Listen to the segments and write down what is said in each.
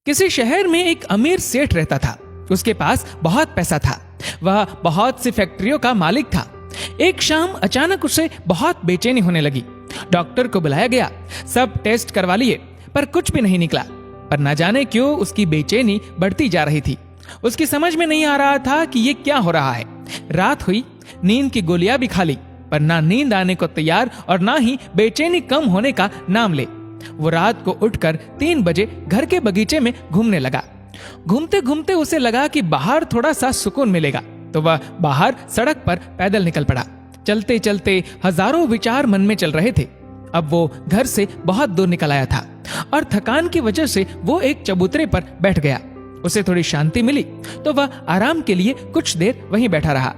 किसी शहर में एक अमीर सेठ रहता था। उसके पास बहुत पैसा था। वह बहुत सी फैक्ट्रियों का मालिक था। एक शाम अचानक उसे बहुत बेचैनी होने लगी। डॉक्टर को बुलाया गया। सब टेस्ट करवा लिए पर कुछ भी नहीं निकला। पर न जाने क्यों उसकी बेचैनी बढ़ती जा रही थी। उसकी समझ में नहीं आ रहा था कि ये क्या हो रहा है। रात हुई, नींद की गोलियां भी खा ली, पर ना नींद आने को तैयार और ना ही बेचैनी कम होने का नाम ले। वो रात को उठकर 3 बजे घर के बगीचे में घूमने लगा। घूमते घूमते उसे लगा कि बाहर थोड़ा सा सुकून मिलेगा, तो वह बाहर सड़क पर पैदल निकल पड़ा। चलते चलते हजारों विचार मन में चल रहे थे। अब वो घर से बहुत दूर निकल आया था और थकान की वजह से वो एक चबूतरे पर बैठ गया। उसे थोड़ी शांति मिली तो वह आराम के लिए कुछ देर वहीं बैठा रहा।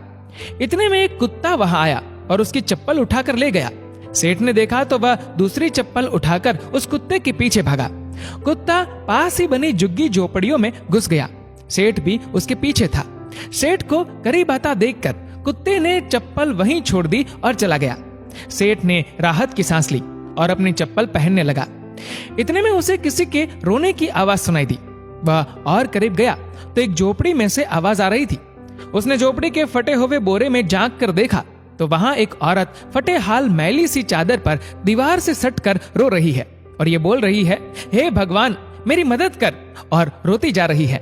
इतने में एक कुत्ता वहां आया और उसकी चप्पल उठाकर ले गया। सेठ ने देखा तो वह दूसरी चप्पल उठाकर उस कुत्ते के पीछे भागा। कुत्ता पास ही बनी झुग्गी झोपड़ियों में घुस गया। सेठ भी उसके पीछे था। सेठ को करीब आता देखकर कुत्ते ने चप्पल वहीं छोड़ दी और चला गया। सेठ ने राहत की सांस ली और अपनी चप्पल पहनने लगा। इतने में उसे किसी के रोने की आवाज सुनाई दी। वह और करीब गया तो एक झोपड़ी में से आवाज आ रही थी। उसने झोपड़ी के फटे हुए बोरे में झांक कर देखा तो वहां एक औरत फटे हाल मैली सी चादर पर दीवार से सटकर रो रही है और ये बोल रही है, हे भगवान मेरी मदद कर, और रोती जा रही है।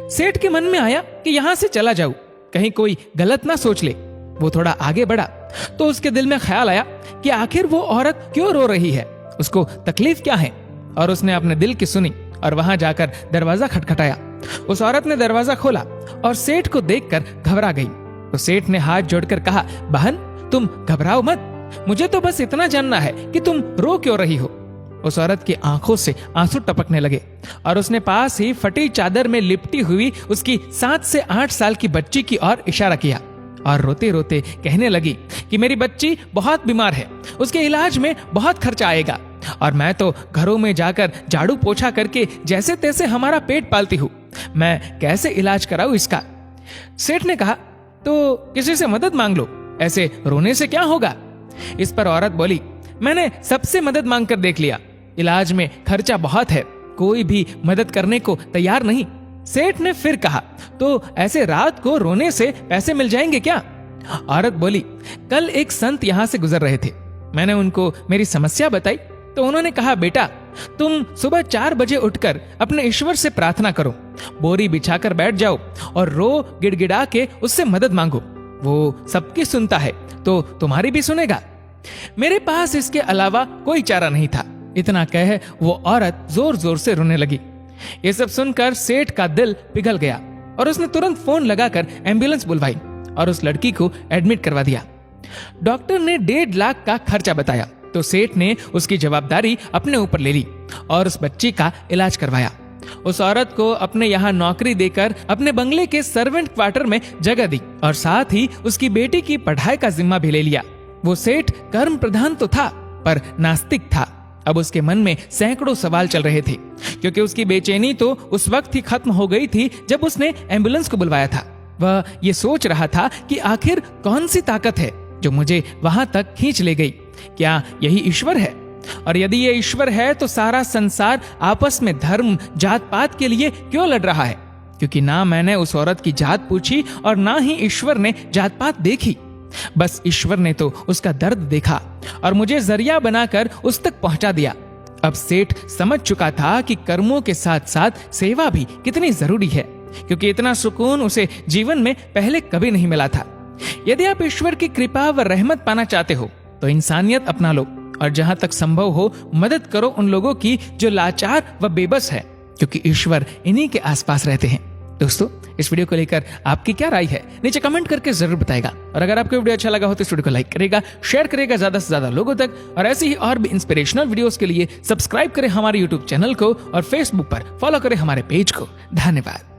सेठ के मन में आया कि यहां से चला जाऊं, कहीं कोई गलत ना सोच ले। वो थोड़ा आगे बढ़ा तो उसके दिल में ख्याल आया कि आखिर वो औरत क्यों रो रही है, उसको तकलीफ क्या है। और उसने अपने दिल की सुनी और वहां जाकर दरवाजा खटखटाया। उस औरत ने दरवाजा खोला और सेठ को देखकर घबरा गई। तो सेठ ने हाथ जोड़कर कहा, बहन तुम घबराओ मत, मुझे तो बस इतना जानना है कि तुम रो क्यों रही हो। उस औरत की आंखों से आंसू टपकने लगे और उसने पास ही फटी चादर में लिपटी हुई उसकी 7 से 8 साल की बच्ची की ओर इशारा किया और रोते रोते कहने लगी कि मेरी बच्ची बहुत बीमार है, उसके इलाज में बहुत खर्चा आएगा और मैं तो घरों में जाकर झाड़ू पोछा करके जैसे तैसे हमारा पेट पालती हूँ, मैं कैसे इलाज कराऊं इसका। सेठ ने कहा, तो किसी से मदद मांग लो, ऐसे रोने से क्या होगा। इस पर औरत बोली, मैंने सबसे मदद मांग कर देख लिया, इलाज में खर्चा बहुत है, कोई भी मदद करने को तैयार नहीं। सेठ ने फिर कहा, तो ऐसे रात को रोने से पैसे मिल जाएंगे क्या। औरत बोली, कल एक संत यहाँ से गुजर रहे थे, मैंने उनको मेरी समस्या बताई तो उन्होंने कहा, बेटा तुम सुबह 4 बजे उठकर अपने ईश्वर से प्रार्थना करो, बोरी बिछाकर बैठ जाओ और रो गिड़गिड़ा के उससे मदद मांगो, वो सबकी सुनता है तो तुम्हारी भी सुनेगा। मेरे पास इसके अलावा कोई चारा नहीं था। इतना कह वो औरत जोर जोर से रोने लगी। ये सब सुनकर सेठ का दिल पिघल गया और उसने तुरंत फोन लगाकर एम्बुलेंस बुलवाई और उस लड़की को एडमिट करवा दिया। डॉक्टर ने 1.5 लाख का खर्चा बताया तो सेठ ने उसकी जवाबदारी अपने ऊपर ले ली और उस बच्ची का इलाज करवाया। उस औरत को अपने यहाँ नौकरी देकर अपने बंगले के सर्वेंट क्वार्टर में जगह दी और साथ ही उसकी बेटी की पढ़ाई का जिम्मा भी ले लिया। वो सेठ कर्म प्रधान तो था पर नास्तिक था। अब उसके मन में सैकड़ों सवाल चल रहे थे क्योंकि उसकी बेचैनी तो उस वक्त ही खत्म हो गई थी जब उसने एम्बुलेंस को बुलवाया था। वह ये सोच रहा था कि आखिर कौन सी ताकत है जो मुझे वहां तक खींच ले गई। क्या यही ईश्वर है? और यदि ये ईश्वर है तो सारा संसार आपस में धर्म जात पात के लिए क्यों लड़ रहा है? क्योंकि ना मैंने उस औरत की जात पूछी और ना ही ईश्वर ने जात पात देखी। बस ईश्वर ने तो उसका दर्द देखा और मुझे जरिया बनाकर उस तक पहुंचा दिया। अब सेठ समझ चुका था कि कर्मों के साथ साथ सेवा भी कितनी जरूरी है, क्योंकि इतना सुकून उसे जीवन में पहले कभी नहीं मिला था। यदि आप ईश्वर की कृपा व रहमत पाना चाहते हो तो इंसानियत अपना लो और जहां तक संभव हो मदद करो उन लोगों की जो लाचार व बेबस है, क्योंकि ईश्वर इन्हीं के आसपास रहते हैं। दोस्तों, इस वीडियो को लेकर आपकी क्या राय है नीचे कमेंट करके जरूर बताएगा। और अगर आपको वीडियो अच्छा लगा हो तो इस वीडियो को लाइक करेगा, शेयर करेगा ज्यादा से ज्यादा लोगों तक, और ऐसे ही और भी इंस्पिरेशनल वीडियोस के लिए सब्सक्राइब करें हमारे यूट्यूब चैनल को और फेसबुक पर फॉलो करें हमारे पेज को। धन्यवाद।